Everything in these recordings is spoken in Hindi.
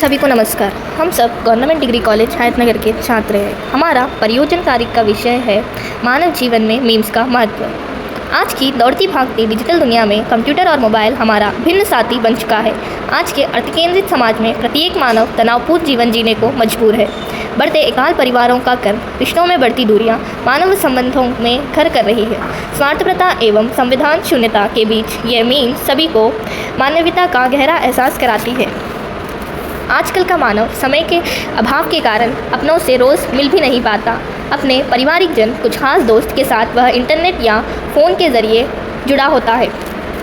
सभी को नमस्कार। हम सब गवर्नमेंट डिग्री कॉलेज हैदनगर के छात्र हैं। हमारा परियोजना कार्य का विषय है मानव जीवन में मीम्स का महत्व। आज की दौड़ती भागती डिजिटल दुनिया में कंप्यूटर और मोबाइल हमारा भिन्न साथी बन चुका है। आज के अर्थ केंद्रित समाज में प्रत्येक मानव तनावपूर्ण जीवन जीने को मजबूर है। बढ़ते एकाल परिवारों का कर, रिश्तों में बढ़ती दूरियां मानव संबंधों में घर कर रही है। स्वार्थप्रता एवं संविधान शून्यता के बीच ये मीम्स सभी को मानवीयता का गहरा एहसास कराती है। आजकल का मानव समय के अभाव के कारण अपनों से रोज़ मिल भी नहीं पाता। अपने पारिवारिक जन, कुछ खास दोस्त के साथ वह इंटरनेट या फ़ोन के ज़रिए जुड़ा होता है।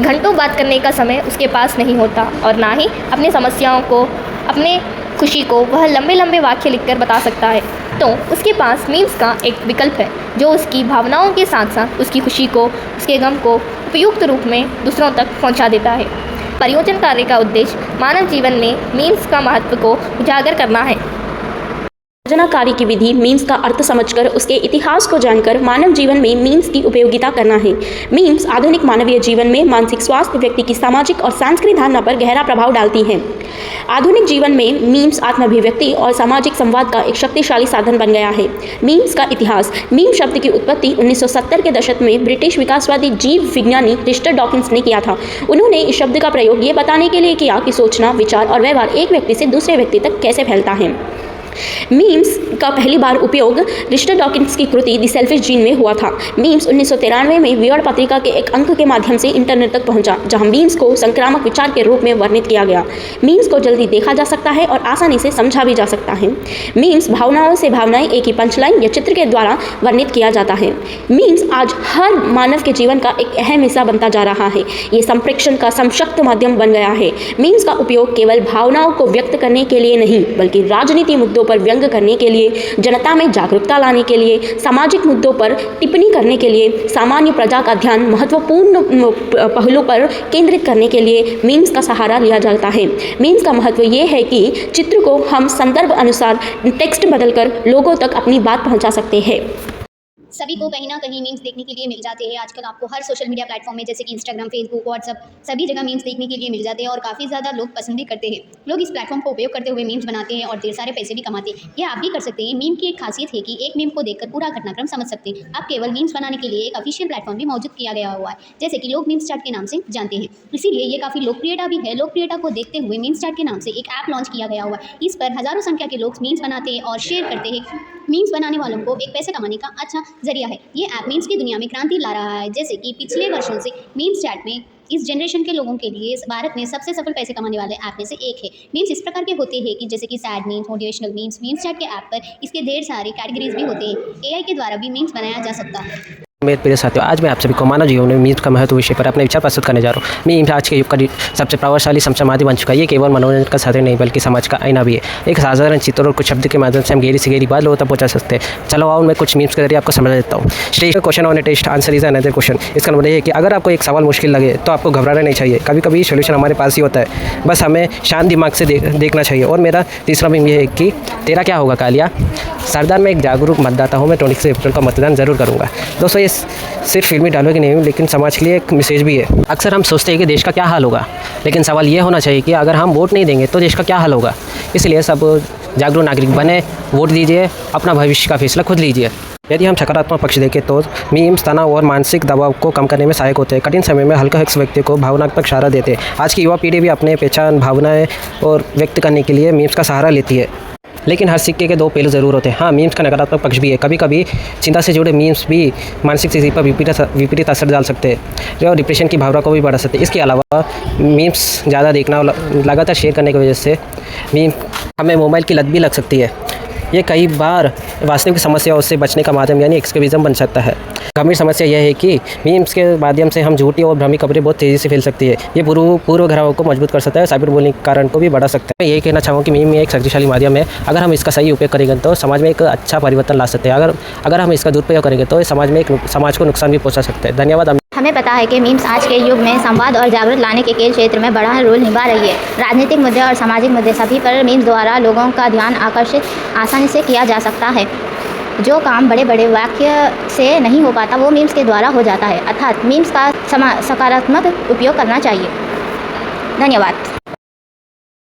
घंटों बात करने का समय उसके पास नहीं होता और ना ही अपनी समस्याओं को, अपने खुशी को वह लंबे लंबे वाक्य लिखकर बता सकता है। तो उसके पास मीम्स का एक विकल्प है जो उसकी भावनाओं के साथ साथ उसकी खुशी को, उसके गम को उपयुक्त रूप में दूसरों तक पहुंचा देता है। परियोजना कार्य का उद्देश्य मानव जीवन में मीम्स का महत्व को उजागर करना है। परियोजना कार्य की विधि मीम्स का अर्थ समझकर उसके इतिहास को जानकर मानव जीवन में मीम्स की उपयोगिता करना है। मीम्स आधुनिक मानवीय जीवन में मानसिक स्वास्थ्य, व्यक्ति की सामाजिक और सांस्कृतिक धारणा पर गहरा प्रभाव डालती हैं। आधुनिक जीवन में मीम्स आत्माभिव्यक्ति और सामाजिक संवाद का एक शक्तिशाली साधन बन गया है। मीम्स का इतिहास। मीम शब्द की उत्पत्ति 1970 के दशक में ब्रिटिश विकासवादी जीव विज्ञानी रिचर्ड डॉकिंस ने किया था। उन्होंने इस शब्द का प्रयोग ये बताने के लिए किया कि सोचना, विचार और व्यवहार एक व्यक्ति से दूसरे व्यक्ति तक कैसे फैलता है। मीम्स का पहली बार उपयोग रिचर्ड डॉकिंस की कृति द सेल्फिश जीन में हुआ था। मीम्स 1993 में वियर्ड पत्रिका के एक अंक के माध्यम से इंटरनेट तक पहुंचा, जहां मीम्स को संक्रामक विचार के रूप में वर्णित किया गया। मीम्स को जल्दी देखा जा सकता है और आसानी से समझा भी जा सकता है। मीम्स भावनाओं से भावनाएं एक ही पंचलाइन या चित्र के द्वारा वर्णित किया जाता है। मीम्स आज हर मानव के जीवन का एक अहम हिस्सा बनता जा रहा है। ये संप्रेषण का सशक्त माध्यम बन गया है। मीम्स का उपयोग केवल भावनाओं को व्यक्त करने के लिए नहीं, बल्कि राजनीति मुद्दों पर व्यंग करने के लिए, जनता में जागरूकता लाने के लिए, सामाजिक मुद्दों पर टिप्पणी करने के लिए, सामान्य प्रजा का ध्यान महत्वपूर्ण पहलू पर केंद्रित करने के लिए मीम्स का सहारा लिया जाता है। मीम्स का महत्व ये है कि चित्र को हम संदर्भ अनुसार टेक्स्ट बदलकर लोगों तक अपनी बात पहुंचा सकते हैं। सभी को कहीं ना कहीं मीम्स देखने के लिए मिल जाते हैं। आजकल आपको हर सोशल मीडिया प्लेटफॉर्म में, जैसे कि इंस्टाग्राम, फेसबुक, व्हाट्सअप, सभी जगह मीम्स देखने के लिए मिल जाते हैं और काफ़ी ज़्यादा लोग पसंद भी करते हैं। लोग इस प्लेटफॉर्म को उपयोग करते हुए मीम्स बनाते हैं और ढेर सारे पैसे भी कमाते हैं। ये आप भी कर सकते हैं। मीम की एक खासियत है कि एक मीम को देखकर पूरा घटनाक्रम समझ सकते हैं। आप केवल मीम्स बनाने के लिए एक ऑफिशियल प्लेटफॉर्म भी मौजूद किया गया हुआ है, जैसे कि लोग मीम्स चैट के नाम से जानते हैं। इसीलिए ये काफ़ी लोकप्रियता भी है। लोकप्रियता को देखते हुए मीम्स चैट के नाम से एक ऐप लॉन्च किया गया हुआ है। इस पर हज़ारों संख्या के लोग मीम्स बनाते हैं और शेयर करते हैं। मीम्स बनाने वालों को एक पैसे कमाने का अच्छा जरिया है। ये ऐप मीम्स की दुनिया में क्रांति ला रहा है। जैसे कि पिछले वर्षों से मीम्स चैट में इस जनरेशन के लोगों के लिए भारत में सबसे सफल पैसे कमाने वाले ऐप में से एक है। मीम्स इस प्रकार के होते हैं कि जैसे कि sad memes, motivational memes. Memes chat के ऐप पर इसके ढेर सारे कैटेगरीज भी होते हैं। AI के द्वारा भी मीम्स बनाया जा सकता है। मेरे प्रिय साथियों, आज मैं आप सभी को मानव जीवन में मीम्स का महत्व विषय पर अपने विचार प्रस्तुत करने जा रहा हूँ। मीम्स आज के युग का सबसे प्रभावशाली संचार माध्यम बन चुका है। ये केवल मनोरंजन का साधन नहीं, बल्कि समाज का आईना भी है। एक साधारण चित्र और कुछ शब्द के माध्यम से हम गहरी से गहरी बात लोगों तक पहुँचा सकते हैं। चलो आओ, मैं कुछ मीम्स के जरिए आपको समझा देता हूँ। Test question on a test answer is another question. इसका मतलब ये है कि अगर आपको एक सवाल मुश्किल लगे तो आपको घबराना नहीं चाहिए। कभी कभी सोल्यूशन हमारे पास ही होता है, बस हमें शांत दिमाग से देखना चाहिए। और मेरा तीसरा मीम ये है कि तेरा क्या होगा कालिया। सरदार, मैं एक जागरूक मतदाता हूँ। मैं 26 अप्रैल का मतदान जरूर करूँगा। दोस्तों, ये सिर्फ फिल्मी डायलॉग ही नहीं, लेकिन समाज के लिए एक मैसेज भी है। अक्सर हम सोचते हैं कि देश का क्या हाल होगा, लेकिन सवाल ये होना चाहिए कि अगर हम वोट नहीं देंगे तो देश का क्या हाल होगा। इसलिए सब जागरूक नागरिक बने, वोट दीजिए, अपना भविष्य का फैसला खुद लीजिए। यदि हम सकारात्मक पक्ष देखें तो मीम्स तनाव और मानसिक दबाव को कम करने में सहायक होते हैं। कठिन समय में हल्का व्यक्ति को भावनात्मक सहारा देते हैं। आज की युवा पीढ़ी भी अपने पहचान, भावनाएं और व्यक्त करने के लिए मीम्स का सहारा लेती है। लेकिन हर सिक्के के दो पहलू ज़रूर होते हैं। हाँ, मीम्स का नकारात्मक पक्ष भी है। कभी कभी चिंता से जुड़े मीम्स भी मानसिक स्थिति पर विपरीत असर डाल सकते हैं और डिप्रेशन की भावना को भी बढ़ा सकते हैं। इसके अलावा मीम्स ज़्यादा देखना और लगातार शेयर करने की वजह से मीम हमें मोबाइल की लत भी लग सकती है। ये कई बार वास्तविक समस्याओं से बचने का माध्यम यानी एक्सकेविज्म बन सकता है। गंभीर समस्या यह है कि मीम्स के माध्यम से हम झूठी और भ्रामक खबरें बहुत तेज़ी से फैल सकती है। ये पूर्वग्रहों को मजबूत कर सकता है, साइबर बुलिंग के कारण को भी बढ़ा सकता है। मैं यही कहना चाहूँगा कि मीम एक शक्तिशाली माध्यम है। अगर हम इसका सही उपयोग करेंगे तो समाज में एक अच्छा परिवर्तन ला सकते हैं। अगर हम इसका दुरुपयोग करेंगे तो समाज को नुकसान भी पहुँचा सकते हैं। धन्यवाद। हमें पता है कि मीम्स आज के युग में संवाद और जागरूक लाने के क्षेत्र में बड़ा रोल निभा रही है। राजनीतिक मुद्दे और सामाजिक मुद्दे सभी पर मीम्स द्वारा लोगों का ध्यान आकर्षित आसानी से किया जा सकता है। जो काम बड़े बड़े वाक्य से नहीं हो पाता वो मीम्स के द्वारा हो जाता है। अर्थात मीम्स का सकारात्मक उपयोग करना चाहिए। धन्यवाद।